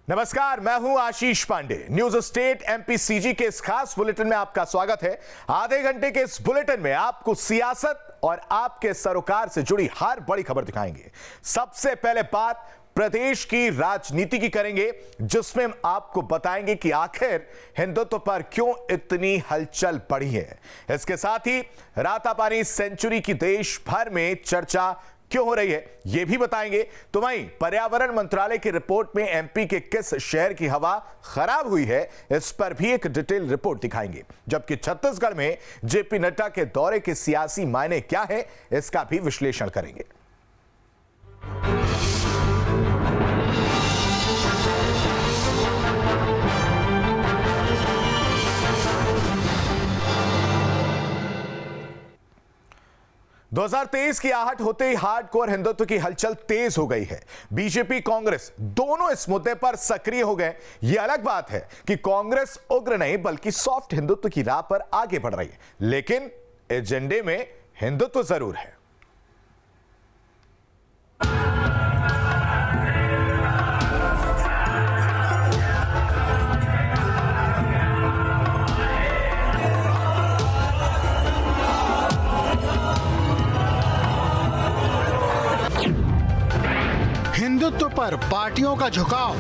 नमस्कार, मैं हूं आशीष पांडे। न्यूज स्टेट एमपीसीजी के इस खास बुलेटिन में आपका स्वागत है। आधे घंटे के इस बुलेटिन में आपको सियासत और आपके सरोकार से जुड़ी हर बड़ी खबर दिखाएंगे। सबसे पहले बात प्रदेश की राजनीति की करेंगे, जिसमें हम आपको बताएंगे कि आखिर हिंदुत्व पर क्यों इतनी हलचल बढ़ी है। इसके साथ ही रातापानी सेंचुरी की देश भर में चर्चा क्यों हो रही है, यह भी बताएंगे। तो वहीं पर्यावरण मंत्रालय की रिपोर्ट में एमपी के किस शहर की हवा खराब हुई है, इस पर भी एक डिटेल रिपोर्ट दिखाएंगे। जबकि छत्तीसगढ़ में जेपी नड्डा के दौरे के सियासी मायने क्या है, इसका भी विश्लेषण करेंगे। 2023 की आहट होते ही हार्डकोर हिंदुत्व की हलचल तेज हो गई है। बीजेपी कांग्रेस दोनों इस मुद्दे पर सक्रिय हो गए। यह अलग बात है कि कांग्रेस उग्र नहीं बल्कि सॉफ्ट हिंदुत्व की राह पर आगे बढ़ रही है, लेकिन एजेंडे में हिंदुत्व जरूर है। हिंदुत्व पर पार्टियों का झुकाव,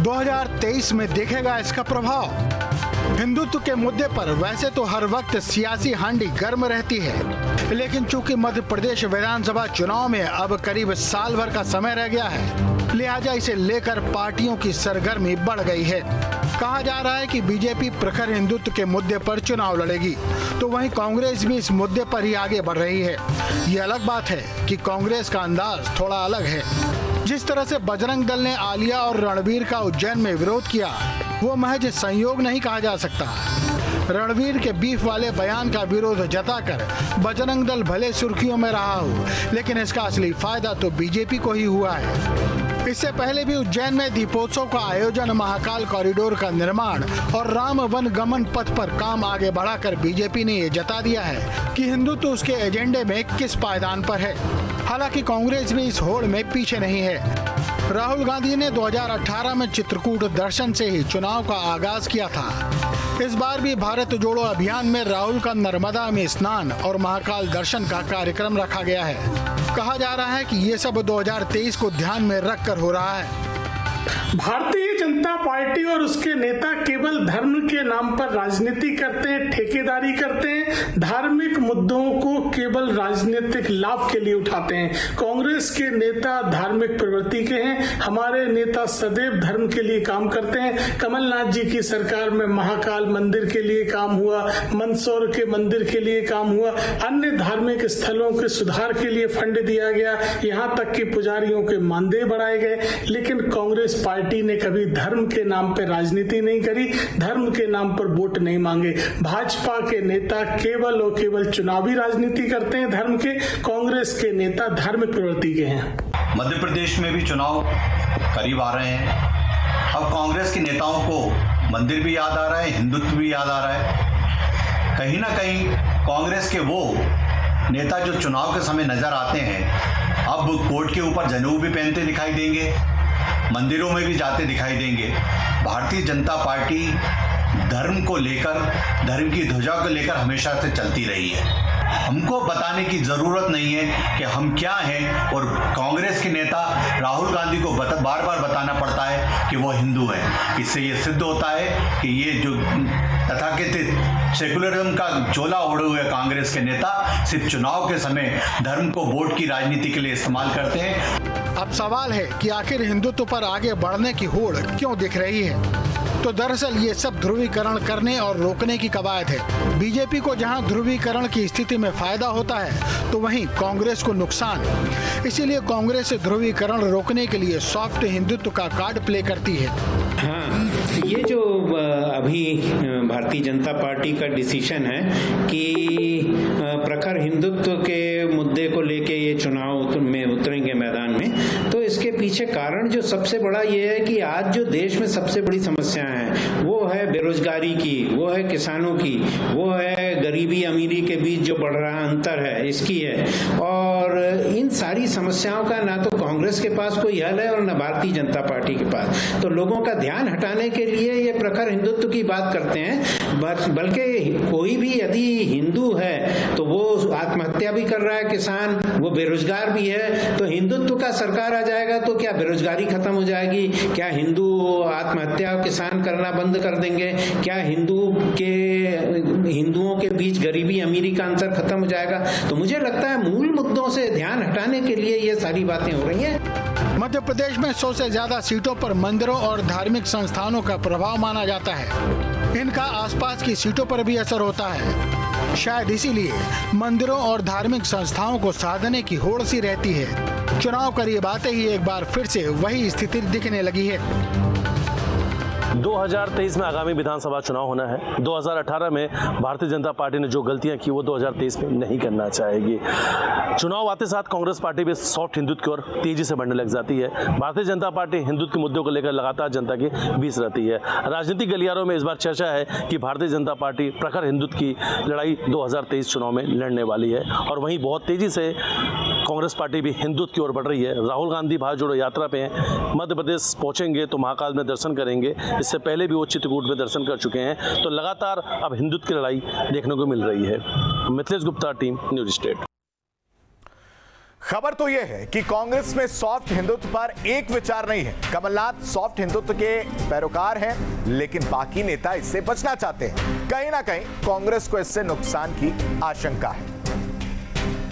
2023 में दिखेगा इसका प्रभाव। हिंदुत्व के मुद्दे पर वैसे तो हर वक्त सियासी हांडी गर्म रहती है, लेकिन चूंकि मध्य प्रदेश विधानसभा चुनाव में अब करीब साल भर का समय रह गया है, लिहाजा इसे लेकर पार्टियों की सरगर्मी बढ़ गई है। कहा जा रहा है कि बीजेपी प्रखर हिंदुत्व के मुद्दे पर चुनाव लड़ेगी, तो वहीं कांग्रेस भी इस मुद्दे पर ही आगे बढ़ रही है। ये अलग बात है कि कांग्रेस का अंदाज थोड़ा अलग है। जिस तरह से बजरंग दल ने आलिया और रणवीर का उज्जैन में विरोध किया, वो महज संयोग नहीं कहा जा सकता। रणवीर के बीफ वाले बयान का विरोध जताकर बजरंग दल भले सुर्खियों में रहा हो, लेकिन इसका असली फायदा तो बीजेपी को ही हुआ है। इससे पहले भी उज्जैन में दीपोत्सव का आयोजन, महाकाल कॉरिडोर का निर्माण और राम वन गमन पथ पर काम आगे बढ़ाकर बीजेपी ने ये जता दिया है कि हिंदुत्व उसके एजेंडे में किस पायदान पर है। हालांकि कांग्रेस भी इस होड़ में पीछे नहीं है। राहुल गांधी ने 2018 में चित्रकूट दर्शन से ही चुनाव का आगाज किया था। इस बार भी भारत जोड़ो अभियान में राहुल का नर्मदा में स्नान और महाकाल दर्शन का कार्यक्रम रखा गया है। कहा जा रहा है कि ये सब 2023 को ध्यान में रखकर हो रहा है। भारतीय जनता पार्टी और उसके नेता केवल धर्म के नाम पर राजनीति करते हैं, ठेकेदारी करते हैं, धार्मिक मुद्दों को केवल राजनीतिक लाभ के लिए उठाते हैं। कांग्रेस के नेता धार्मिक प्रवृत्ति के हैं। हमारे नेता सदैव धर्म के लिए काम करते हैं। कमलनाथ जी की सरकार में महाकाल मंदिर के लिए काम हुआ, मंदसौर के मंदिर के लिए काम हुआ, अन्य धार्मिक स्थलों के सुधार के लिए फंड दिया गया, यहाँ तक कि पुजारियों के मानदेय बढ़ाए गए। लेकिन कांग्रेस पार्टी ने कभी धर्म के नाम पर राजनीति नहीं करी, धर्म के नाम पर वोट नहीं मांगे। भाजपा के नेता केवल और केवल चुनावी राजनीति करते हैं धर्म के, कांग्रेस के नेता धार्मिक प्रवृत्ति के हैं। मध्य प्रदेश में भी चुनाव करीब आ रहे हैं। अब कांग्रेस के नेताओं को मंदिर भी याद आ रहा है, हिंदुत्व भी याद आ रहा है। कहीं ना कहीं कांग्रेस के वो नेता जो चुनाव के समय नजर आते हैं, अब कोर्ट के ऊपर जनेऊ भी पहनते दिखाई देंगे, मंदिरों में भी जाते दिखाई देंगे। भारतीय जनता पार्टी धर्म को लेकर, धर्म की ध्वजा को लेकर हमेशा से चलती रही है। हमको बताने की जरूरत नहीं है कि हम क्या हैं, और कांग्रेस के नेता राहुल गांधी को बार बार बताना पड़ता है कि वो हिंदू है। इससे ये सिद्ध होता है कि ये जो तथाकथित सेकुलरिज्म का झोला ओढ़े हुए कांग्रेस के नेता सिर्फ चुनाव के समय धर्म को वोट की राजनीति के लिए इस्तेमाल करते हैं। अब सवाल है कि आखिर हिंदुत्व पर आगे बढ़ने की होड़ क्यों दिख रही है। तो दरअसल ये सब ध्रुवीकरण करने और रोकने की कवायद है। बीजेपी को जहां ध्रुवीकरण की स्थिति में फायदा होता है, तो वहीं कांग्रेस को नुकसान। इसीलिए कांग्रेस ध्रुवीकरण रोकने के लिए सॉफ्ट हिंदुत्व का कार्ड प्ले करती है। हाँ, ये जो अभी भारतीय जनता पार्टी का डिसीजन है कि प्रखर हिंदुत्व के मुद्दे को लेके ये चुनाव में उतरेंगे मैदान में, तो इसके पीछे कारण जो सबसे बड़ा ये है कि आज जो देश में सबसे बड़ी समस्या है वो है बेरोजगारी की, वो है किसानों की, वो है गरीबी अमीरी के बीच जो बढ़ रहा अंतर है इसकी है। और इन सारी समस्याओं का ना तो कांग्रेस के पास कोई हल है और न भारतीय जनता पार्टी के पास। तो लोगों का ध्यान हटाने के लिए ये प्रखर हिंदुत्व की बात करते हैं, बल्कि कोई भी यदि हिंदू है तो वो आत्महत्या भी कर रहा है, किसान वो बेरोजगार भी है, तो हिंदुत्व का सरकार आ जाएगा तो क्या बेरोजगारी खत्म हो जाएगी? क्या हिंदू आत्महत्या किसान करना बंद कर देंगे? क्या हिंदुओं के बीच गरीबी अमीरी का अंतर खत्म हो जाएगा? तो मुझे लगता है मूल मुद्दों से ध्यान हटाने के लिए ये सारी बातें हो रही हैं। मध्य प्रदेश में 100 से ज्यादा सीटों पर मंदिरों और धार्मिक संस्थानों का प्रभाव माना जाता है। इनका आसपास की सीटों पर भी असर होता है। शायद इसीलिए मंदिरों और धार्मिक संस्थाओं को साधने की होड़ सी रहती है। चुनाव करीब आते ही एक बार फिर से वही स्थिति दिखने लगी है। 2023 में आगामी विधानसभा चुनाव होना है। 2018 में भारतीय जनता पार्टी ने जो गलतियां की वो 2023 में नहीं करना चाहेगी। चुनाव आते साथ कांग्रेस पार्टी भी सॉफ्ट हिंदुत्व की ओर तेजी से बढ़ने लग जाती है। भारतीय जनता पार्टी हिंदुत्व के मुद्दों को लेकर लगातार जनता के बीच रहती है। राजनीतिक गलियारों में इस बार चर्चा है कि भारतीय जनता पार्टी प्रखर हिंदुत्व की लड़ाई 2023 चुनाव में लड़ने वाली है और वहीं बहुत तेजी से कांग्रेस पार्टी भी हिंदुत्व की ओर बढ़ रही है। राहुल गांधी भारत जोड़ो यात्रा पे हैं, मध्य प्रदेश पहुंचेंगे तो महाकाल में दर्शन करेंगे। इससे पहले भी वो चित्रकूट में दर्शन कर चुके हैं। तो लगातार अब हिंदुत्व की लड़ाई देखने को मिल रही है। Mithilesh Gupta, team news state. खबर तो यह है कि कांग्रेस में सॉफ्ट हिंदुत्व पर एक विचार नहीं है। कमलनाथ सॉफ्ट हिंदुत्व के पैरोकार हैं, लेकिन बाकी नेता इससे बचना चाहते हैं। कहीं ना कहीं कांग्रेस को इससे नुकसान की आशंका है।